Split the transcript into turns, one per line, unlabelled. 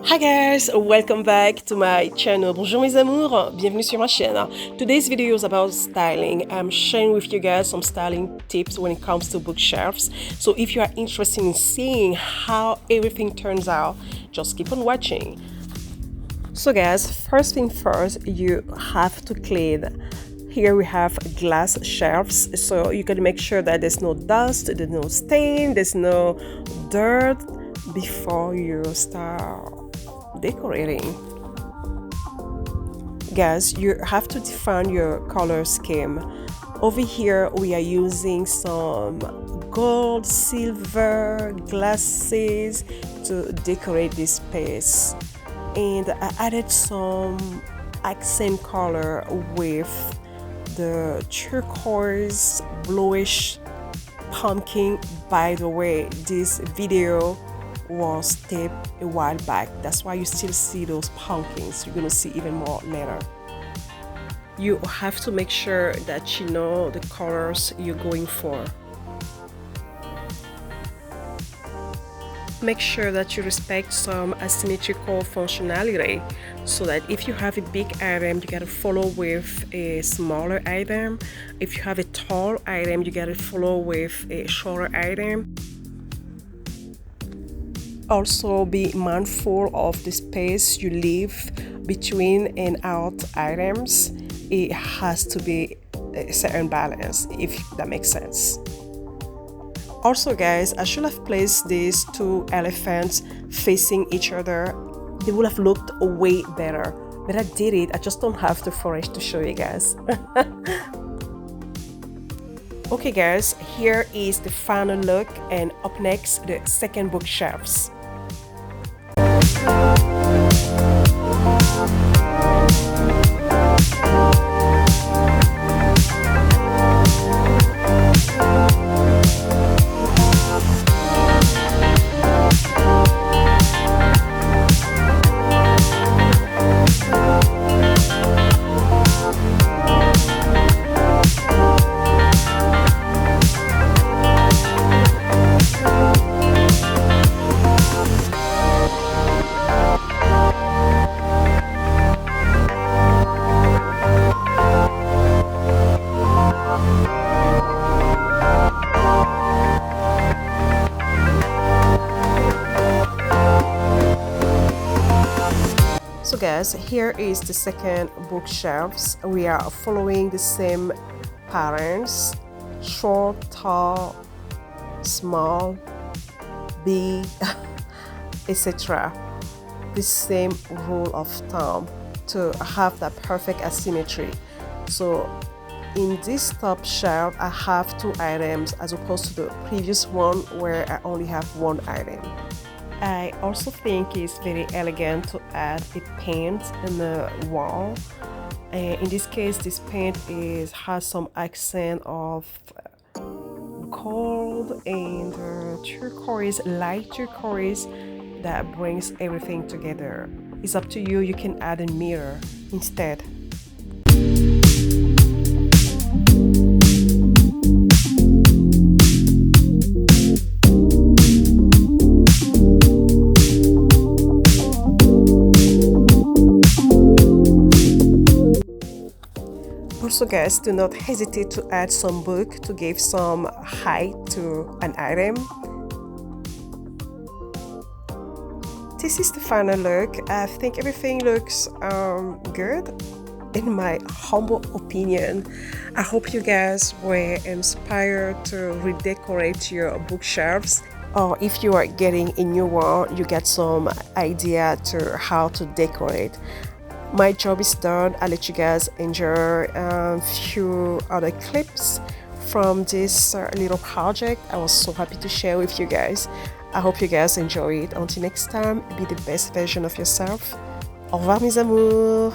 Hi guys, welcome back to my channel. Bonjour mes amours, bienvenue sur ma chaîne. Today's video is about styling. I'm sharing with you guys some styling tips when it comes to bookshelves. So if you are interested in seeing how everything turns out, just keep on watching. So guys, first thing first, you have to clean. Here we have glass shelves, so you gotta make sure that there's no dust, there's no stain, there's no dirt before you start decorating. Guys, you have to define your color scheme. Over here we are using some gold, silver glasses to decorate this space, and I added some accent color with the turquoise bluish pumpkin. By the way, this video was taped a while back, that's why you still see those pumpkins. You're gonna see even more later. You have to make sure that you know the colors you're going for. Make sure that you respect some asymmetrical functionality, so that if you have a big item, you gotta follow with a smaller item. If you have a tall item, you gotta follow with a shorter item. Also be mindful of the space you leave between and out items. It has to be a certain balance, if that makes sense. Also guys, I should have placed these two elephants facing each other. They would have looked way better, but I did it. I just don't have the footage to show you guys. Okay guys, here is the final look, and up next, the second bookshelves. So guys, here is the second bookshelves. We are following the same patterns: short, tall, small, big, etc. The same rule of thumb to have that perfect asymmetry. So in this top shelf, I have two items as opposed to the previous one where I only have one item. I also think it's very elegant to add a paint in the wall. In this case, this paint has some accent of gold and turquoise, light turquoise, that brings everything together. It's up to you. You can add a mirror instead. Also guys, do not hesitate to add some book to give some height to an item. This is the final look. I think everything looks good in my humble opinion. I hope you guys were inspired to redecorate your bookshelves, or if you are getting a new one, you get some idea to how to decorate. My job is done. I'll let you guys enjoy a few other clips from this little project. I was so happy to share with you guys. I hope you guys enjoy it. Until next time, be the best version of yourself. Au revoir mes amours.